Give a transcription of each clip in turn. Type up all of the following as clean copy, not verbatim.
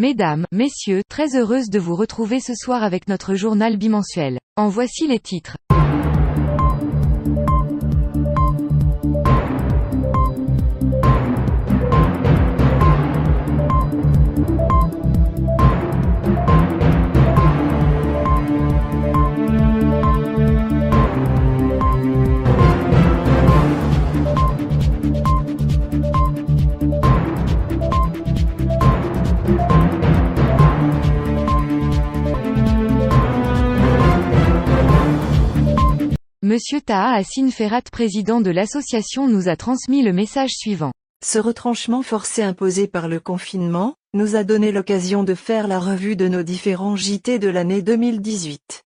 Mesdames, Messieurs, très heureuse de vous retrouver ce soir avec notre journal bimensuel. En voici les titres. Monsieur Taha Hassin Ferhat, président de l'association, nous a transmis le message suivant. Ce retranchement forcé imposé par le confinement, nous a donné l'occasion de faire la revue de nos différents JT de l'année 2018.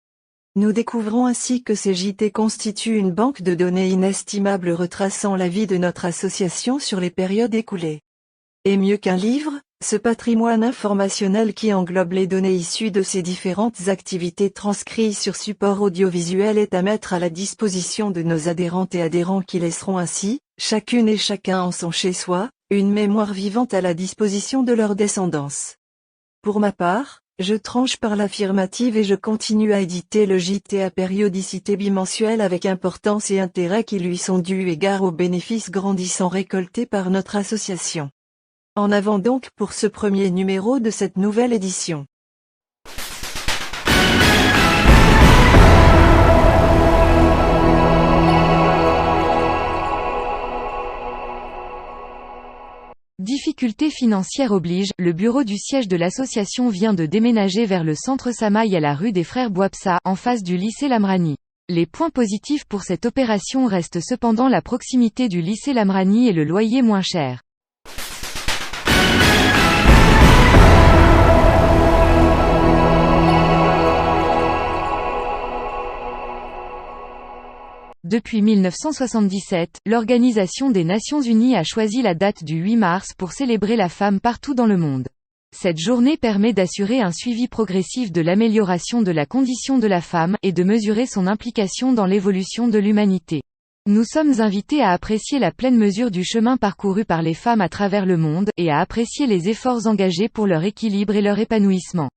Nous découvrons ainsi que ces JT constituent une banque de données inestimable retraçant la vie de notre association sur les périodes écoulées. Et mieux qu'un livre, ce patrimoine informationnel qui englobe les données issues de ces différentes activités transcrites sur support audiovisuel est à mettre à la disposition de nos adhérentes et adhérents qui laisseront ainsi, chacune et chacun en son chez-soi, une mémoire vivante à la disposition de leur descendance. Pour ma part, je tranche par l'affirmative et je continue à éditer le JT à périodicité bimensuelle avec importance et intérêt qui lui sont dus égard aux bénéfices grandissants récoltés par notre association. En avant donc pour ce premier numéro de cette nouvelle édition. Difficultés financières oblige, le bureau du siège de l'association vient de déménager vers le centre Samaï à la rue des Frères Bouabsa, en face du lycée Lamrani. Les points positifs pour cette opération restent cependant la proximité du lycée Lamrani et le loyer moins cher. Depuis 1977, l'Organisation des Nations Unies a choisi la date du 8 mars pour célébrer la femme partout dans le monde. Cette journée permet d'assurer un suivi progressif de l'amélioration de la condition de la femme et de mesurer son implication dans l'évolution de l'humanité. Nous sommes invités à apprécier la pleine mesure du chemin parcouru par les femmes à travers le monde, et à apprécier les efforts engagés pour leur équilibre et leur épanouissement.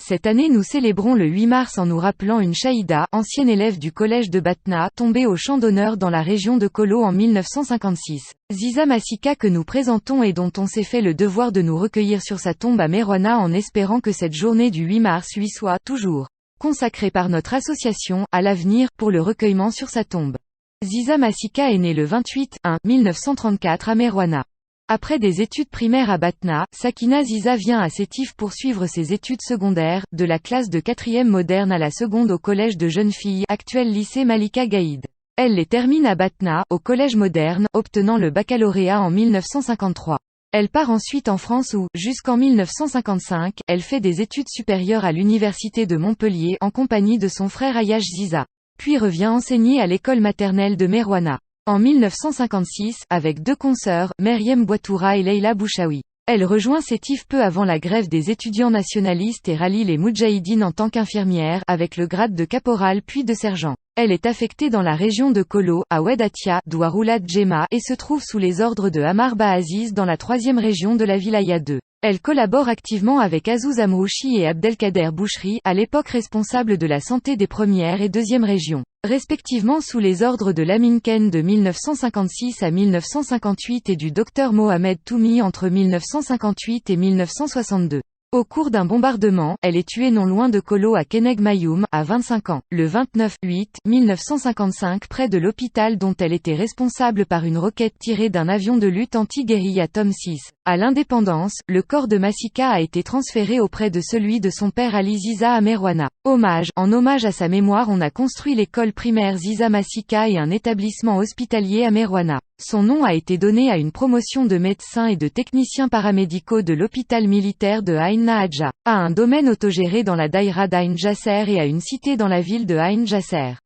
Cette année nous célébrons le 8 mars en nous rappelant une Chaïda, ancienne élève du collège de Batna, tombée au champ d'honneur dans la région de Kolo en 1956. Ziza Massika que nous présentons et dont on s'est fait le devoir de nous recueillir sur sa tombe à Merouana en espérant que cette journée du 8 mars lui soit, toujours, consacrée par notre association, à l'avenir, pour le recueillement sur sa tombe. Ziza Massika est née le 28/1/1934 à Merouana. Après des études primaires à Batna, Sakina Ziza vient à Sétif poursuivre ses études secondaires, de la classe de 4e moderne à la seconde au collège de jeunes filles, actuel lycée Malika Gaïd. Elle les termine à Batna, au collège moderne, obtenant le baccalauréat en 1953. Elle part ensuite en France où, jusqu'en 1955, elle fait des études supérieures à l'université de Montpellier en compagnie de son frère Ayash Ziza. Puis revient enseigner à l'école maternelle de Merouana. En 1956, avec deux consoeurs, Meriem Bouatoura et Leila Bouchaoui. Elle rejoint Sétif peu avant la grève des étudiants nationalistes et rallie les Moudjahidines en tant qu'infirmière, avec le grade de caporal puis de sergent. Elle est affectée dans la région de Kolo, à Ouedatia, Douaroula Djema, et se trouve sous les ordres de Amar Baaziz dans la 3e région de la Wilaya 2. Elle collabore activement avec Azouz Amrouchi et Abdelkader Bouchri, à l'époque responsables de la santé des 1re et 2e régions, respectivement sous les ordres de Lamine Ken de 1956 à 1958 et du Dr Mohamed Toumi entre 1958 et 1962. Au cours d'un bombardement, elle est tuée non loin de Kolo à Keneg Mayoum, à 25 ans, le 29/8/1955 près de l'hôpital dont elle était responsable par une roquette tirée d'un avion de lutte anti-guérilla Tom 6. À l'indépendance, le corps de Masika a été transféré auprès de celui de son père Ali Ziza à Merouana. En hommage à sa mémoire, on a construit l'école primaire Ziza Masika et un établissement hospitalier à Merouana. Son nom a été donné à une promotion de médecins et de techniciens paramédicaux de l'hôpital militaire de Ain Nahadja, à un domaine autogéré dans la daïra d'Ain Jasser et à une cité dans la ville de Ain Jasser.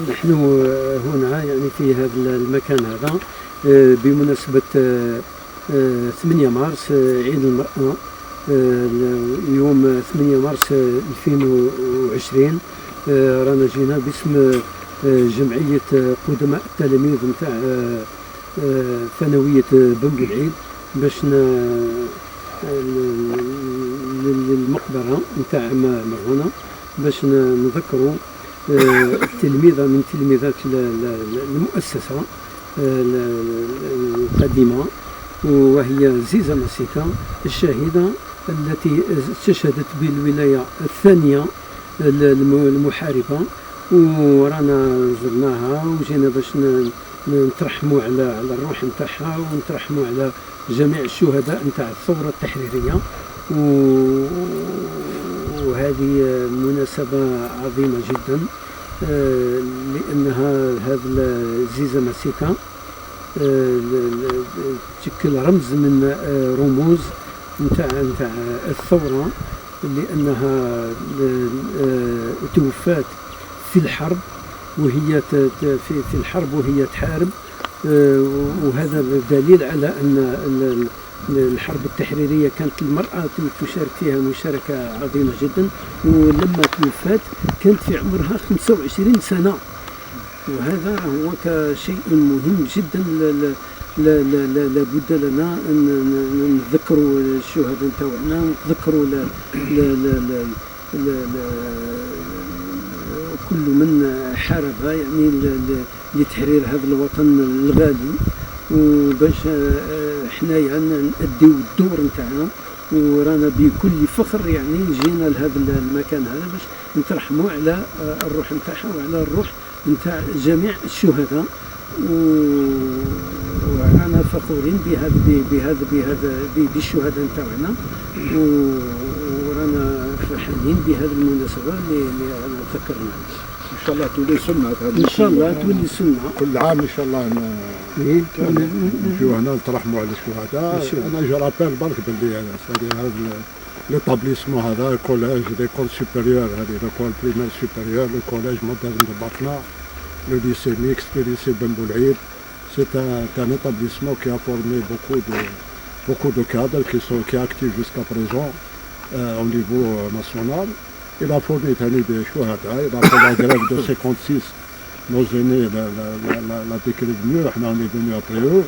نحن هنا يعني في هذا المكان هذا بمناسبة 8 مارس عيد المرأة، يوم 8 مارس 2020 رانا جينا باسم جمعية قدماء التلاميذ نتاع ثانوية بن بوالعيد باش للمقبرة نتاع مروانة باش نذكروا تلميذة من تلميذات المؤسسة القديمة، وهي زيزة ماسيكا الشاهدة التي استشهدت بالولاية الثانية المحاربة، ورانا زرناها وجينا باش نترحموا على الروح نتاعها ونترحموا على جميع الشهداء نتاع الثورة التحريرية. وهذه مناسبة عظيمة جدا لأنها هذا زيزة ماسيكا تشكل رمز من رموز نتاع الثورة، لأنها توفات في الحرب وهي في الحرب وهي تحارب، وهذا دليل على أن الحرب التحريرية كانت المرأة تشارك فيها مشاركة عظيمة جدا، ولما توفات كانت في عمرها 25 سنة، وهذا هو كشيء مهم جدا لابد لنا أن نذكروا الشهداء نتاعنا ونذكروا كل من حارب يعني لتحرير هذا الوطن الغالي، وباش حنايا نأديو الدور نتاعنا، ورانا بكل فخر يعني جينا لهذا المكان هذا باش نترحموا على الروح نتاعها وعلى الروح نتاع جميع الشهداء، ورانا فخورين بالشهداء نتاعنا، ورانا فرحانين بهذه المناسبة اللي رانا ذكرنا. ان شاء الله تولي سنه هذه، ان شاء الله تولي سنه كل عام ان شاء الله نجيو هنا نترحموا على الشهداء. انا جو رابيل برك باللي هذا ليطابليسمون هذا كوليج ليكول سوبيريور، هذه ليكول بريمير سوبيريور، لو كوليج مودرن دو باتنا، لو ليسي ميكس، لو ليسي بن بوالعيد، C'est un établissement qui a formé beaucoup de cadres qui sont actifs jusqu'à présent au niveau national. Il a formé des chouhada, il a fait la grève de 56. Nos aînés la décrivent mieux, on est venu après eux.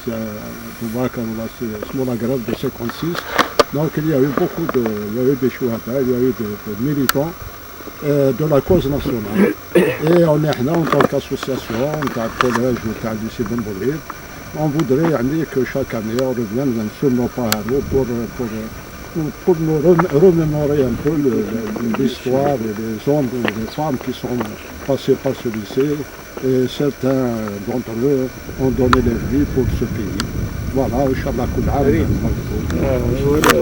C'est la grève de 56. Donc il y a eu des chouhada, il y a eu des militants de la cause nationale. Et on est là en tant qu'association, d'un collège ou d'un lycée Ben Boulid. On voudrait que chaque année on revienne sur nos pas pour nous remémorer un peu l'histoire et les hommes et les femmes qui sont passés par ce lycée. Et certains d'entre eux ont donné leur vie pour ce pays. Voilà, Inch'Allah كل عام.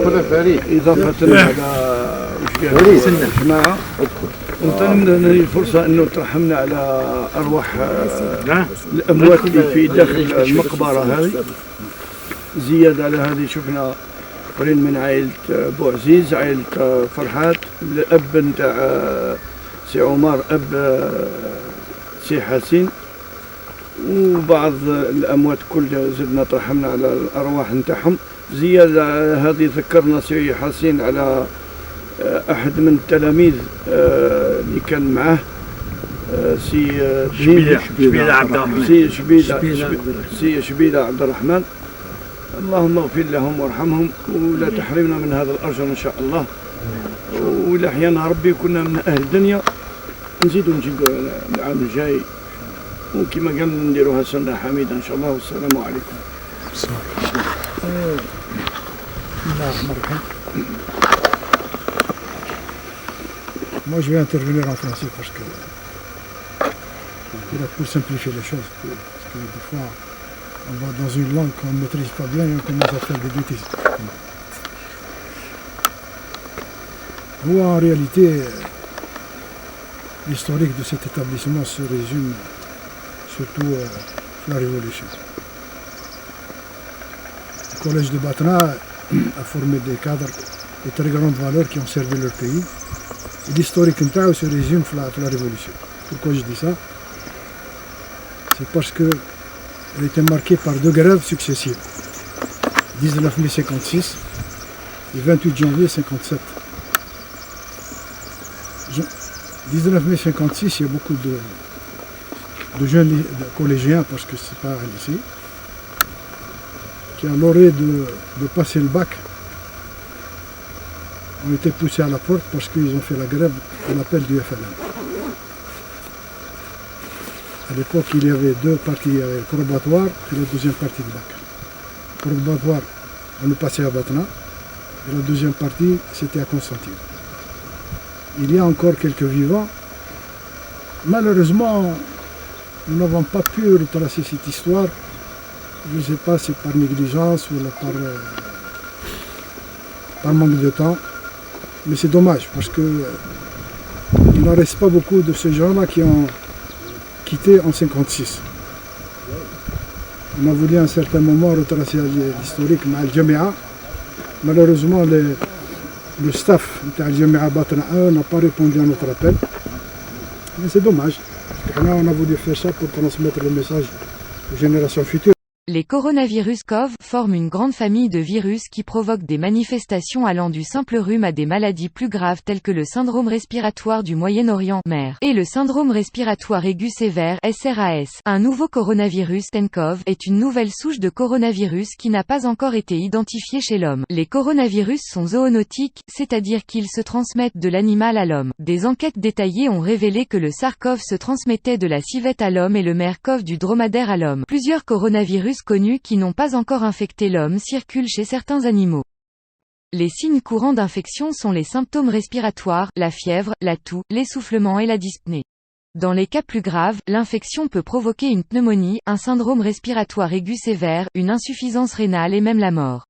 كنا فريق إضافة على جماعة نغتنم الفرصة أنه ترحمنا على أرواح الأموات اللي في داخل المقبرة هذه. زيادة على هذه شفنا قرين من عائلة بوعزيز، عائلة فرحات، الأب نتاع سي عمر، أب سي حسين، وبعض الأموات كل زدنا ترحمنا على الأرواح نتاعهم. زيادة هذه ذكرنا سي حسين على أحد من التلاميذ اللي كان معه سي شبيلة عبد الرحمن. اللهم اغفر لهم وارحمهم ولا تحرمنا من هذا الأجر إن شاء الله. وإلى أحيانا ربي كنا من أهل الدنيا نزيدوا العام الجاي، وكما قال نديروها سنة حميدة إن شاء الله. والسلام عليكم. بسم الله الرحمن الرحيم. Moi je vais intervenir en français parce que pour simplifier les choses. Parce que des fois on va dans une langue qu'on ne maîtrise pas bien et on commence à faire des bêtises. En réalité, l'historique de cet établissement se résume surtout à la Révolution. Le collège de Batna a formé des cadres de très grande valeur qui ont servi leur pays. Et l'historique se résume à la Révolution. Pourquoi je dis ça? C'est parce qu'elle était marquée par deux grèves successives. 19 mai 56 et 28 janvier 57. 19 mai 56, il y a beaucoup de jeunes collégiens, parce que c'est pas un lycée, qui à l'orée de passer le bac ont été poussés à la porte parce qu'ils ont fait la grève à l'appel du FLN. À l'époque, il y avait deux parties, il y avait le probatoire et la deuxième partie du bac. Le probatoire, on est passé à Batna, et la deuxième partie, c'était à Constantine. Il y a encore quelques vivants. Malheureusement, nous n'avons pas pu retracer cette histoire. Je ne sais pas si par négligence ou par manque de temps. Mais c'est dommage parce qu'il n'en reste pas beaucoup de ces gens-là qui ont quitté en 56. On a voulu à un certain moment retracer l'historique mais Al-Jamia. Malheureusement, le staff de Al-Jamia Batna 1 n'a pas répondu à notre appel. Mais c'est dommage. Parce que là, on a voulu faire ça pour transmettre le message aux générations futures. Les coronavirus CoV forment une grande famille de virus qui provoquent des manifestations allant du simple rhume à des maladies plus graves telles que le syndrome respiratoire du Moyen-Orient (MER) et le syndrome respiratoire aigu sévère (SRAS). Un nouveau coronavirus nCoV est une nouvelle souche de coronavirus qui n'a pas encore été identifiée chez l'homme. Les coronavirus sont zoonotiques, c'est-à-dire qu'ils se transmettent de l'animal à l'homme. Des enquêtes détaillées ont révélé que le SARS-CoV se transmettait de la civette à l'homme et le MER-CoV du dromadaire à l'homme. Plusieurs coronavirus connus qui n'ont pas encore infecté l'homme circulent chez certains animaux. Les signes courants d'infection sont les symptômes respiratoires, la fièvre, la toux, l'essoufflement et la dyspnée. Dans les cas plus graves, l'infection peut provoquer une pneumonie, un syndrome respiratoire aigu sévère, une insuffisance rénale et même la mort.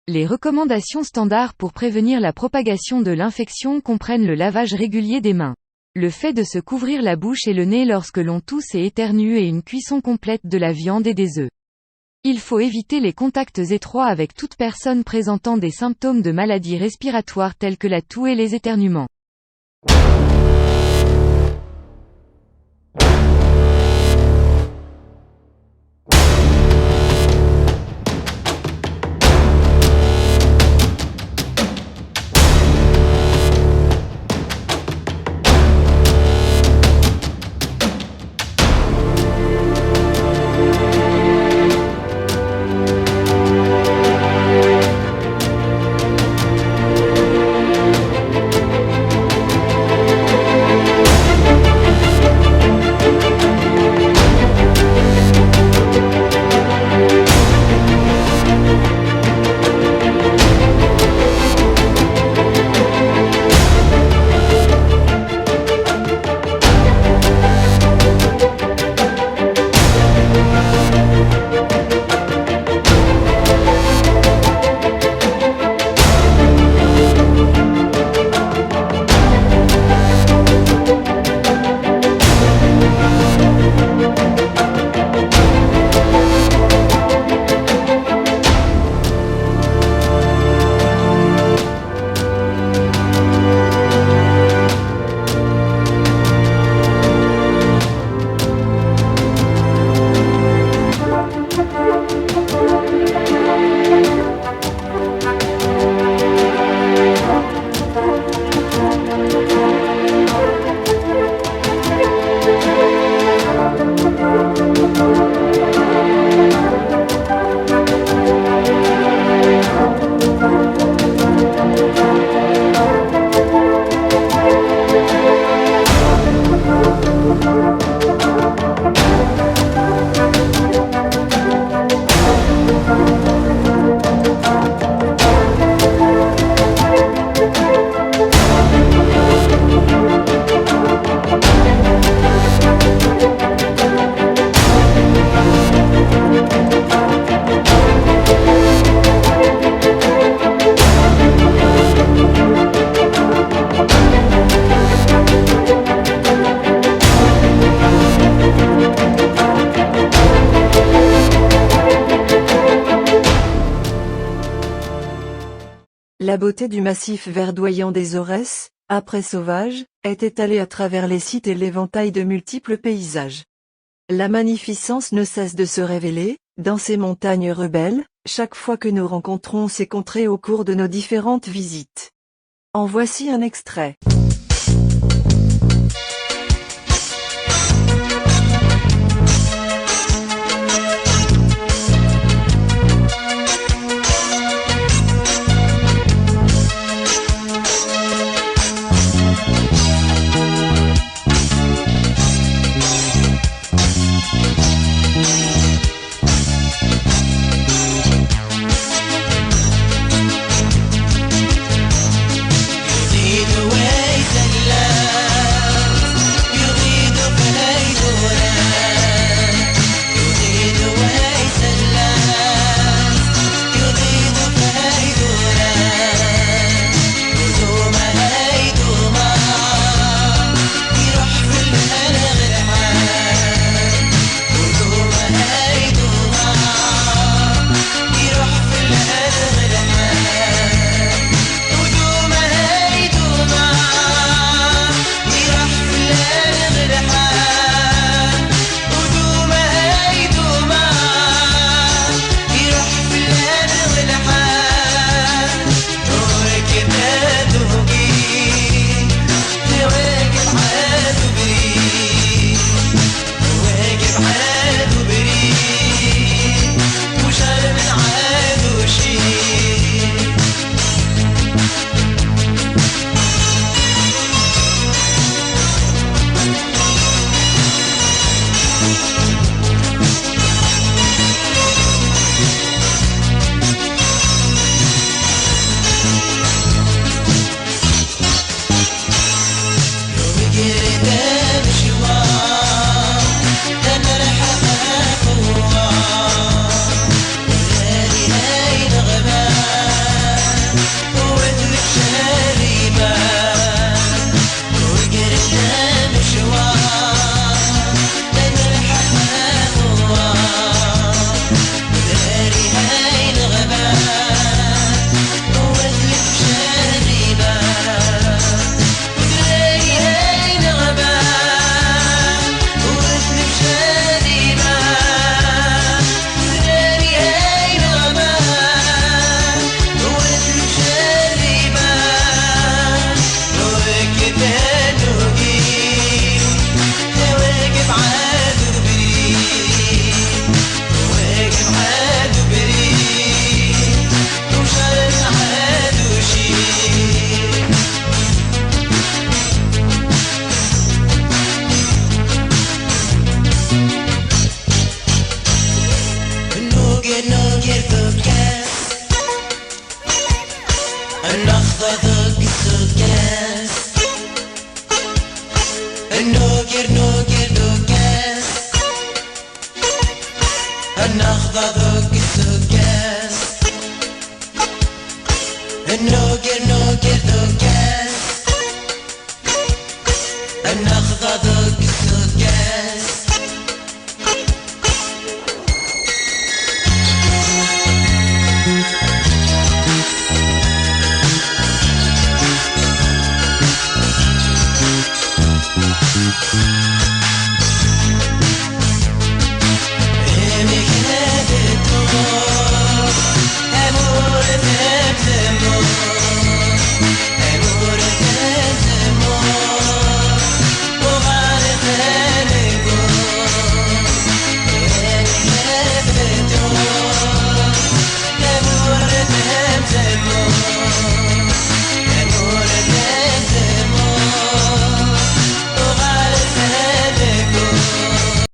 Les recommandations standards pour prévenir la propagation de l'infection comprennent le lavage régulier des mains, le fait de se couvrir la bouche et le nez lorsque l'on tousse et éternue et une cuisson complète de la viande et des œufs. Il faut éviter les contacts étroits avec toute personne présentant des symptômes de maladies respiratoires tels que la toux et les éternuements. La beauté du massif verdoyant des Aurès, après Sauvage, est étalée à travers les sites et l'éventail de multiples paysages. La magnificence ne cesse de se révéler, dans ces montagnes rebelles, chaque fois que nous rencontrons ces contrées au cours de nos différentes visites. En voici un extrait.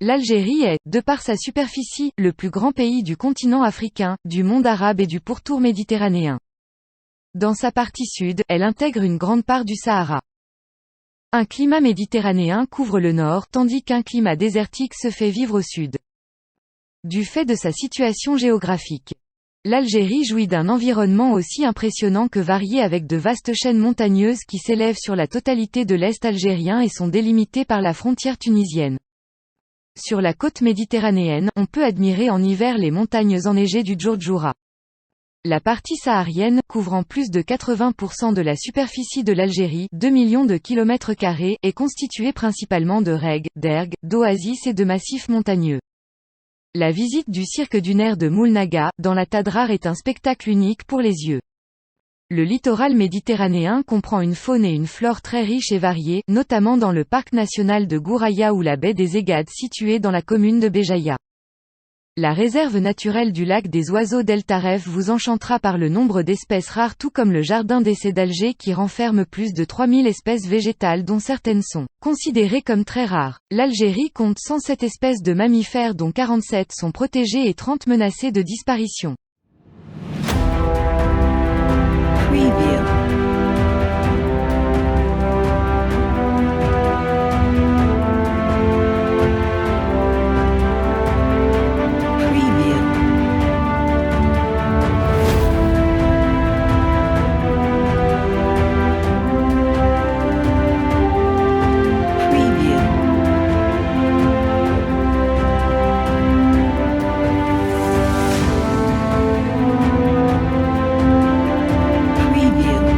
L'Algérie est, de par sa superficie, le plus grand pays du continent africain, du monde arabe et du pourtour méditerranéen. Dans sa partie sud, elle intègre une grande part du Sahara. Un climat méditerranéen couvre le nord, tandis qu'un climat désertique se fait vivre au sud. Du fait de sa situation géographique, l'Algérie jouit d'un environnement aussi impressionnant que varié avec de vastes chaînes montagneuses qui s'élèvent sur la totalité de l'Est algérien et sont délimitées par la frontière tunisienne. Sur la côte méditerranéenne, on peut admirer en hiver les montagnes enneigées du Djourdjoura. La partie saharienne, couvrant plus de 80% de la superficie de l'Algérie, 2 millions de km², est constituée principalement de règues, d'ergues, d'oasis et de massifs montagneux. La visite du cirque dunaire de Moulnaga, dans la Tadrar est un spectacle unique pour les yeux. Le littoral méditerranéen comprend une faune et une flore très riches et variées, notamment dans le parc national de Gouraya ou la baie des Égades située dans la commune de Béjaïa. La réserve naturelle du lac des oiseaux d'El Taref vous enchantera par le nombre d'espèces rares tout comme le jardin d'essai d'Alger qui renferme plus de 3000 espèces végétales dont certaines sont considérées comme très rares. L'Algérie compte 107 espèces de mammifères dont 47 sont protégées et 30 menacées de disparition. Preview. Preview.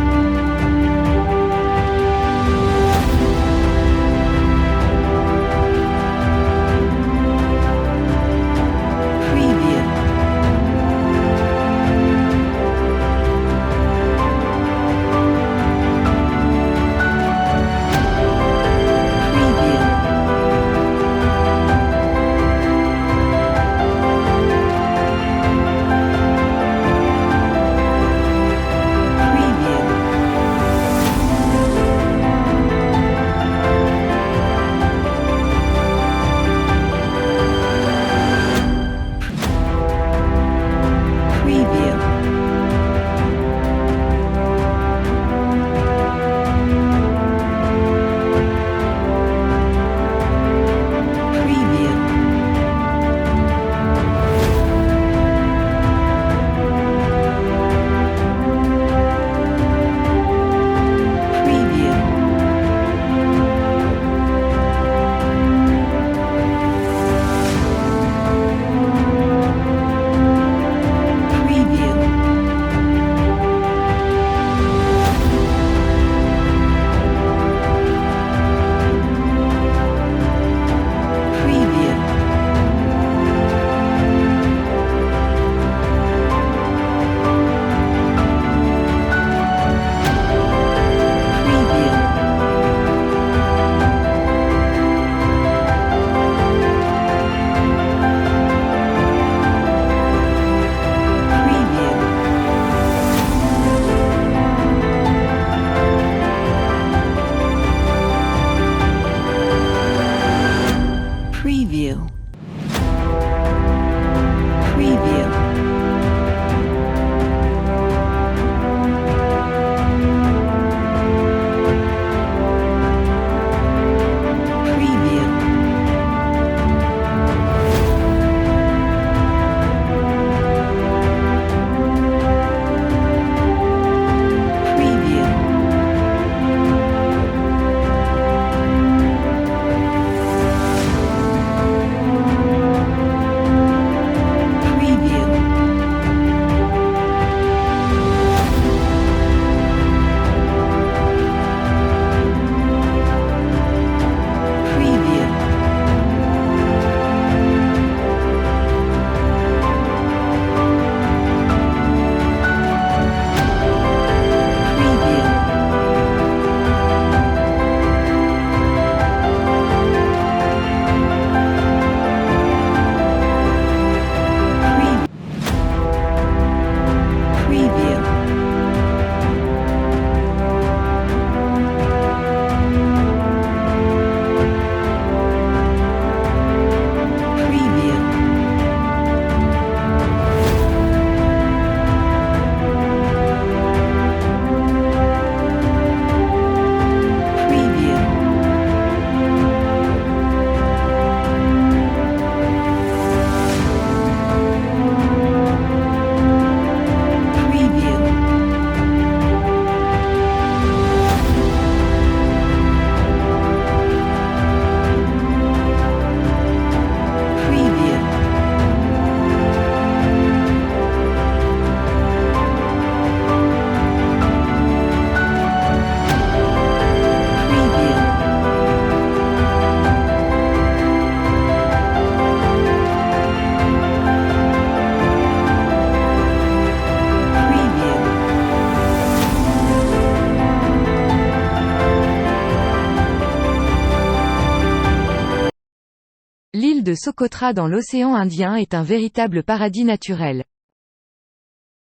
l'île de Socotra dans l'océan Indien est un véritable paradis naturel.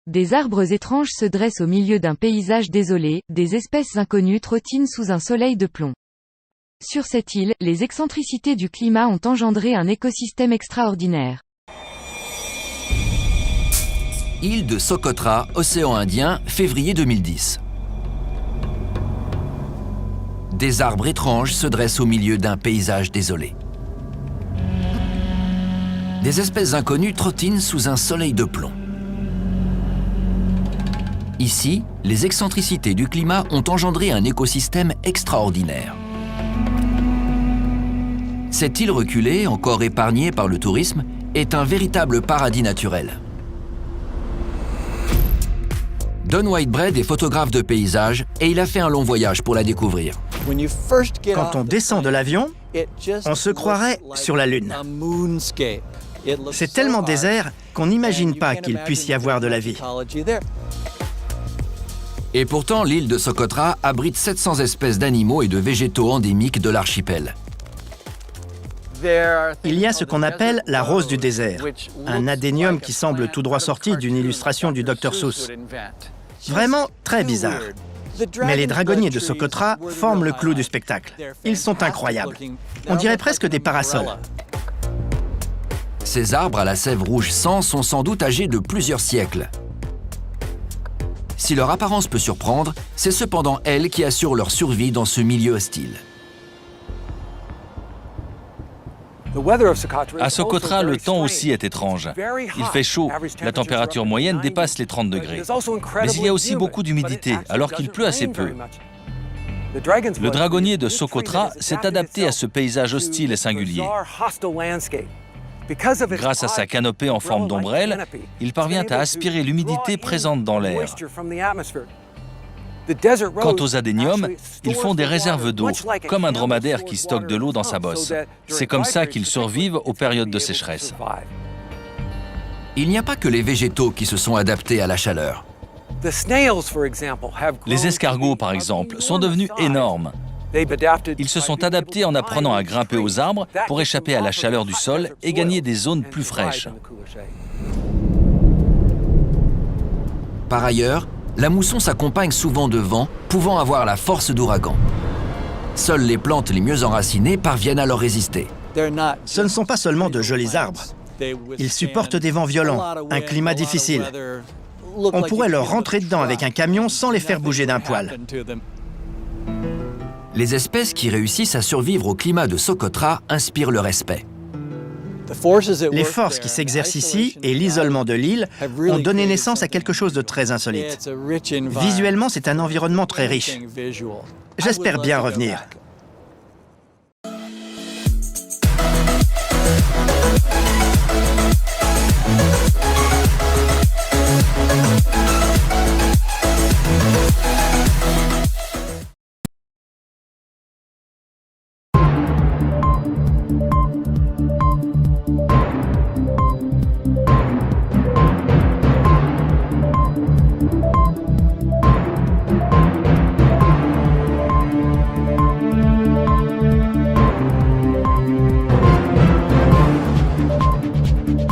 Des arbres étranges se dressent au milieu d'un paysage désolé, des espèces inconnues trottinent sous un soleil de plomb. Sur cette île, les excentricités du climat ont engendré un écosystème extraordinaire. Île de Socotra, océan Indien, février 2010. Des arbres étranges se dressent au milieu d'un paysage désolé. Des espèces inconnues trottinent sous un soleil de plomb. Ici, les excentricités du climat ont engendré un écosystème extraordinaire. Cette île reculée, encore épargnée par le tourisme, est un véritable paradis naturel. Don Whitebread est photographe de paysages et il a fait un long voyage pour la découvrir. Quand on descend de l'avion, on se croirait sur la Lune. C'est tellement désert qu'on n'imagine pas qu'il puisse y avoir de la vie. Et pourtant, l'île de Socotra abrite 700 espèces d'animaux et de végétaux endémiques de l'archipel. Il y a ce qu'on appelle la rose du désert, un adénium qui semble tout droit sorti d'une illustration du Dr Seuss. Vraiment très bizarre. Mais les dragonniers de Socotra forment le clou du spectacle. Ils sont incroyables. On dirait presque des parasols. Ces arbres à la sève rouge sang sont sans doute âgés de plusieurs siècles. Si leur apparence peut surprendre, c'est cependant elle qui assure leur survie dans ce milieu hostile. À Socotra, le temps aussi est étrange. Il fait chaud, la température moyenne dépasse les 30 degrés. Mais il y a aussi beaucoup d'humidité, alors qu'il pleut assez peu. Le dragonnier de Socotra s'est adapté à ce paysage hostile et singulier. Grâce à sa canopée en forme d'ombrelle, il parvient à aspirer l'humidité présente dans l'air. Quant aux adéniums, ils font des réserves d'eau, comme un dromadaire qui stocke de l'eau dans sa bosse. C'est comme ça qu'ils survivent aux périodes de sécheresse. Il n'y a pas que les végétaux qui se sont adaptés à la chaleur. Les escargots, par exemple, sont devenus énormes. Ils se sont adaptés en apprenant à grimper aux arbres pour échapper à la chaleur du sol et gagner des zones plus fraîches. Par ailleurs, la mousson s'accompagne souvent de vents, pouvant avoir la force d'ouragan. Seules les plantes les mieux enracinées parviennent à leur résister. Ce ne sont pas seulement de jolis arbres. Ils supportent des vents violents, un climat difficile. On pourrait leur rentrer dedans avec un camion sans les faire bouger d'un poil. Les espèces qui réussissent à survivre au climat de Socotra inspirent le respect. Les forces qui s'exercent ici et l'isolement de l'île ont donné naissance à quelque chose de très insolite. Visuellement, c'est un environnement très riche. J'espère bien revenir.